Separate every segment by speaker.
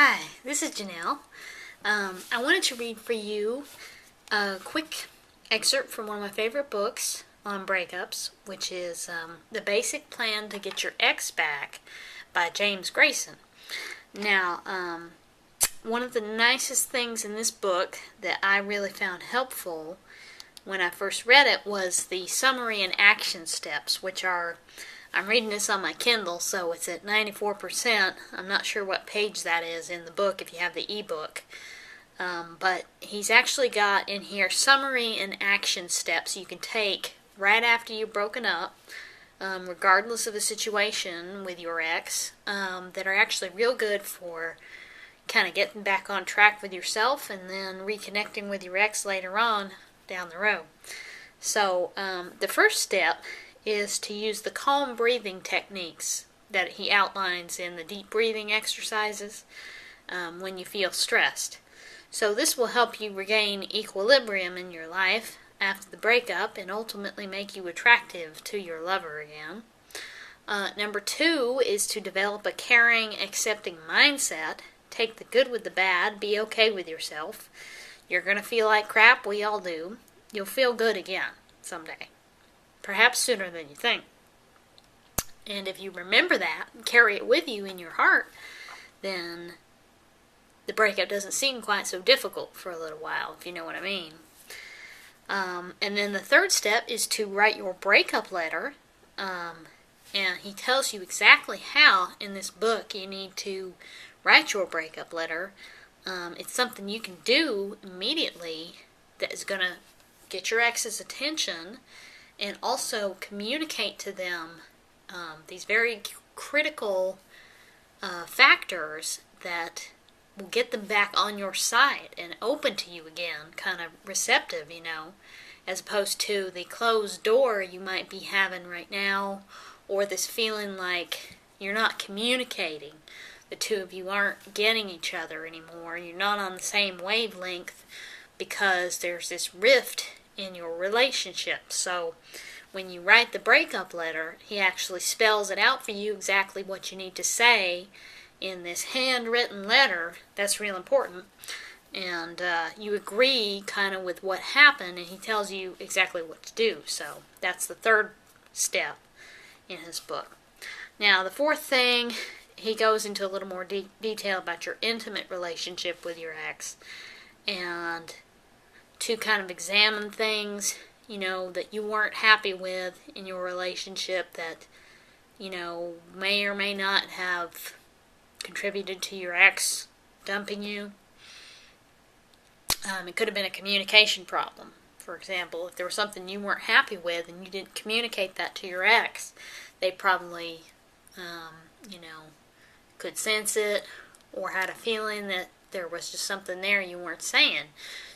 Speaker 1: Hi, this is Janelle. I wanted to read for you a quick excerpt from one of my favorite books on breakups, which is The Basic Plan to Get Your Ex Back by James Grayson. Now, one of the nicest things in this book that I really found helpful when I first read it was the summary and action steps, which are, I'm reading this on my Kindle, so it's at 94%. I'm not sure what page that is in the book if you have the ebook. But he's actually got in here summary and action steps you can take right after you've broken up, regardless of the situation with your ex, that are actually real good for kind of getting back on track with yourself and then reconnecting with your ex later on down the road. So the first step is to use the calm breathing techniques that he outlines in the deep breathing exercises when you feel stressed. So this will help you regain equilibrium in your life after the breakup and ultimately make you attractive to your lover again. Number 2 is to develop a caring, accepting mindset. Take the good with the bad. Be okay with yourself. You're going to feel like crap. We all do. You'll feel good again someday. Perhaps sooner than you think. And if you remember that and carry it with you in your heart, then the breakup doesn't seem quite so difficult for a little while, if you know what I mean. And then the third step is to write your breakup letter. And he tells you exactly how in this book you need to write your breakup letter. It's something you can do immediately that is going to get your ex's attention and also communicate to them these very critical factors that will get them back on your side and open to you again, kind of receptive, as opposed to the closed door you might be having right now, or this feeling like you're not communicating. The two of you aren't getting each other anymore. You're not on the same wavelength because there's this rift in your relationship. So when you write the breakup letter, he actually spells it out for you exactly what you need to say in this handwritten letter. That's real important. And you agree kind of with what happened, and he tells you exactly what to do. So that's the third step in his book. Now, the fourth thing, he goes into a little more detail about your intimate relationship with your ex, and to kind of examine things, that you weren't happy with in your relationship that, may or may not have contributed to your ex dumping you. It could have been a communication problem. For example, if there was something you weren't happy with and you didn't communicate that to your ex, they probably, could sense it or had a feeling that there was just something there you weren't saying.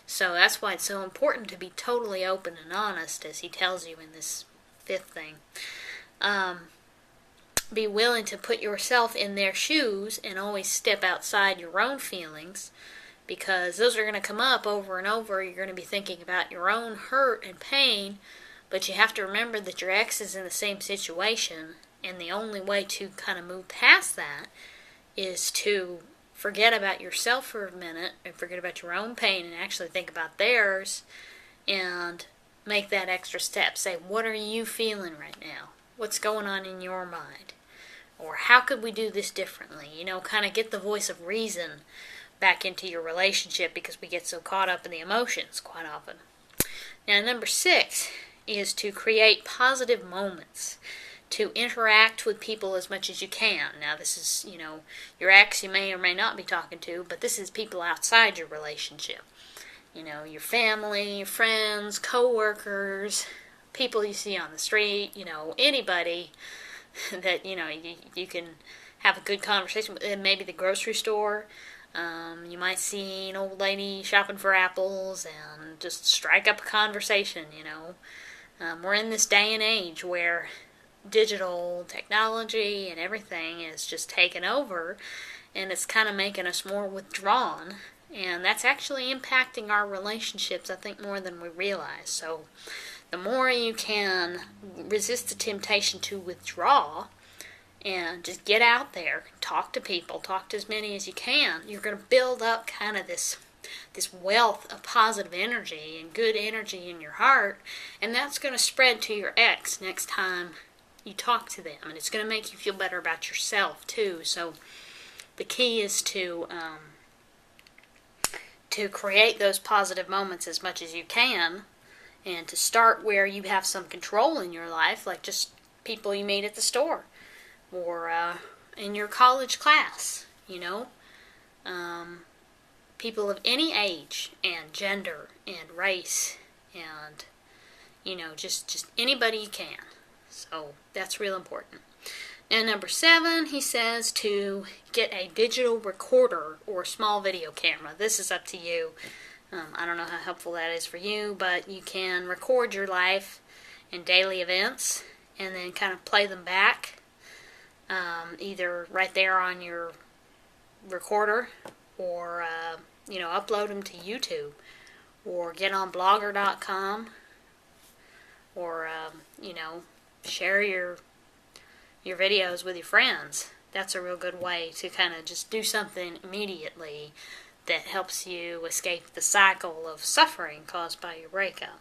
Speaker 1: So that's why it's so important to be totally open and honest, as he tells you in this fifth thing. Be willing to put yourself in their shoes and always step outside your own feelings, because those are going to come up over and over. You're going to be thinking about your own hurt and pain, but you have to remember that your ex is in the same situation, and the only way to kind of move past that is to forget about yourself for a minute and forget about your own pain and actually think about theirs and make that extra step. Say, what are you feeling right now? What's going on in your mind? Or how could we do this differently? Kind of get the voice of reason back into your relationship, because we get so caught up in the emotions quite often. Now, number 6 is to create positive moments, to interact with people as much as you can. Now, this is, your ex you may or may not be talking to, but this is people outside your relationship. Your family, your friends, co-workers, people you see on the street, anybody that, you can have a good conversation with. Maybe the grocery store. You might see an old lady shopping for apples and just strike up a conversation, We're in this day and age where digital technology and everything is just taken over, and it's kind of making us more withdrawn, and that's actually impacting our relationships, I think, more than we realize. So the more you can resist the temptation to withdraw and just get out there, talk to people, talk to as many as you can. You're going to build up kind of this wealth of positive energy and good energy in your heart, and that's going to spread to your ex next time you talk to them, and it's going to make you feel better about yourself too. So the key is to create those positive moments as much as you can, and to start where you have some control in your life, like just people you meet at the store or in your college class, people of any age and gender and race and, just anybody you can. So that's real important. And number 7, he says to get a digital recorder or small video camera. This is up to you. I don't know how helpful that is for you, but you can record your life and daily events and then kind of play them back, either right there on your recorder or, upload them to YouTube or get on blogger.com or, share your videos with your friends. That's a real good way to kind of just do something immediately that helps you escape the cycle of suffering caused by your breakup.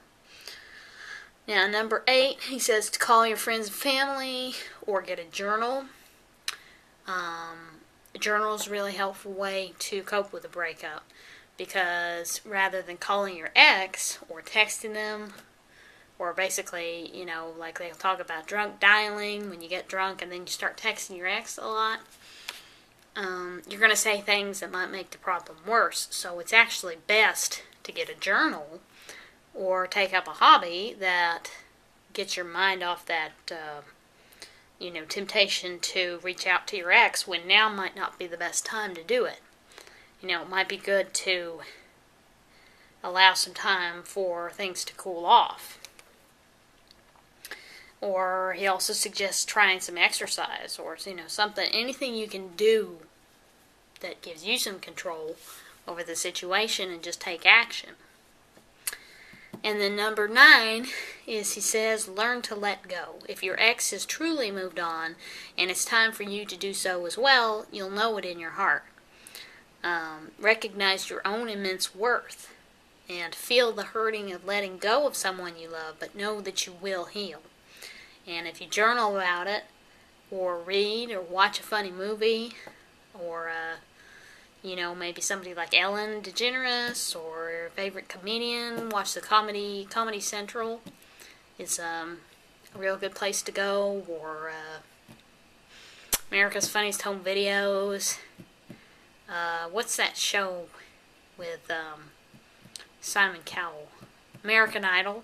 Speaker 1: Now, number 8, he says to call your friends and family or get a journal. A journal is a really helpful way to cope with a breakup, because rather than calling your ex or texting them, or basically, like they'll talk about drunk dialing, when you get drunk and then you start texting your ex a lot, you're going to say things that might make the problem worse. So it's actually best to get a journal or take up a hobby that gets your mind off that, temptation to reach out to your ex when now might not be the best time to do it. It might be good to allow some time for things to cool off. Or he also suggests trying some exercise or, something, anything you can do that gives you some control over the situation and just take action. And then number 9 is, he says, learn to let go. If your ex has truly moved on and it's time for you to do so as well, you'll know it in your heart. Recognize your own immense worth and feel the hurting of letting go of someone you love, but know that you will heal. And if you journal about it, or read, or watch a funny movie, or, maybe somebody like Ellen DeGeneres, or your favorite comedian, watch the Comedy Central. It's a real good place to go, or America's Funniest Home Videos. What's that show with Simon Cowell? American Idol.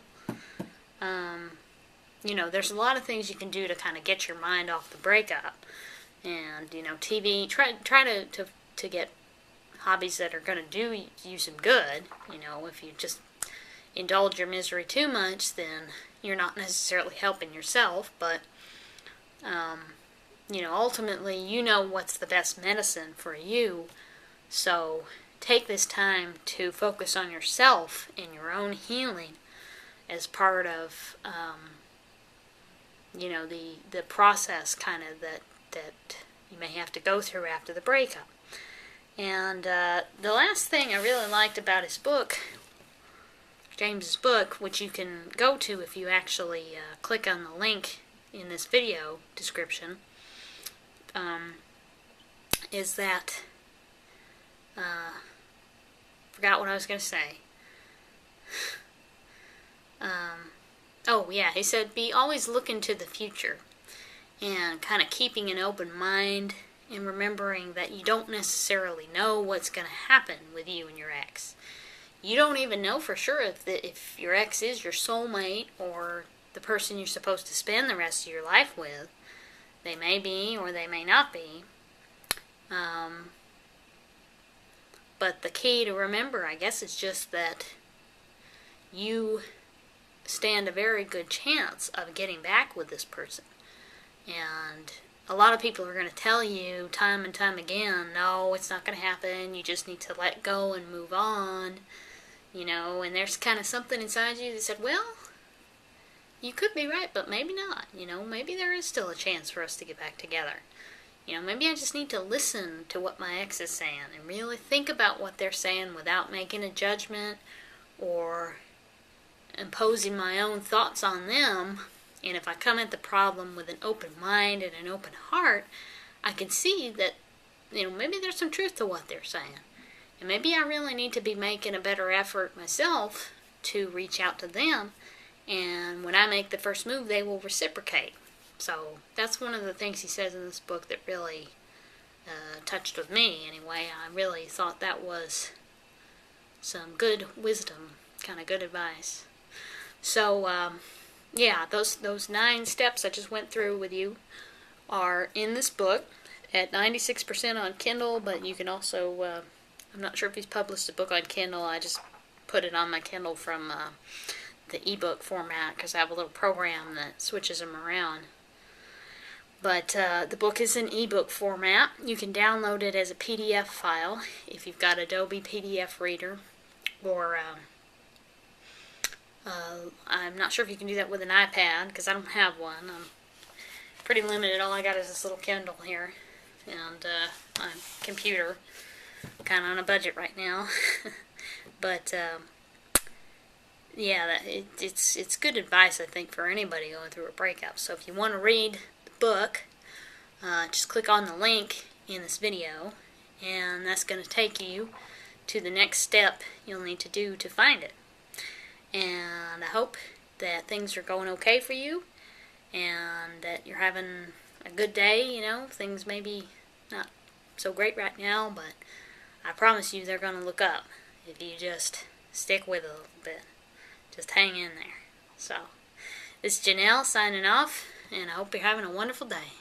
Speaker 1: There's a lot of things you can do to kind of get your mind off the breakup. And, TV, try to get hobbies that are going to do you some good. If you just indulge your misery too much, then you're not necessarily helping yourself. But, ultimately, what's the best medicine for you. So take this time to focus on yourself and your own healing as part of the process kind of that you may have to go through after the breakup. And the last thing I really liked about his book, James's book, which you can go to if you actually click on the link in this video description, is that forgot what I was going to say. He said be always looking to the future and kind of keeping an open mind and remembering that you don't necessarily know what's going to happen with you and your ex. You don't even know for sure if your ex is your soulmate or the person you're supposed to spend the rest of your life with. They may be or they may not be. But the key to remember, I guess, is just that you stand a very good chance of getting back with this person. And a lot of people are going to tell you time and time again, no, it's not going to happen, you just need to let go and move on, and there's kind of something inside you that said, well, you could be right, but maybe not. Maybe there is still a chance for us to get back together. Maybe I just need to listen to what my ex is saying and really think about what they're saying without making a judgment or imposing my own thoughts on them. And if I come at the problem with an open mind and an open heart, I can see that, maybe there's some truth to what they're saying. And maybe I really need to be making a better effort myself to reach out to them. And when I make the first move, they will reciprocate. So that's one of the things he says in this book that really touched with me anyway. I really thought that was some good wisdom, kind of good advice. So, yeah, those 9 steps I just went through with you are in this book at 96% on Kindle, but you can also, I'm not sure if he's published a book on Kindle. I just put it on my Kindle from the ebook format because I have a little program that switches them around. But the book is in ebook format. You can download it as a PDF file if you've got Adobe PDF Reader, or I'm not sure if you can do that with an iPad because I don't have one. I'm pretty limited. All I got is this little Kindle here and my computer. I'm kind of on a budget right now, but yeah, it's good advice, I think, for anybody going through a breakup. So if you want to read the book, just click on the link in this video, and that's going to take you to the next step you'll need to do to find it. And I hope that things are going okay for you, and that you're having a good day. Things may be not so great right now, but I promise you they're going to look up if you just stick with it a little bit. Just hang in there. So, this is Janelle signing off, and I hope you're having a wonderful day.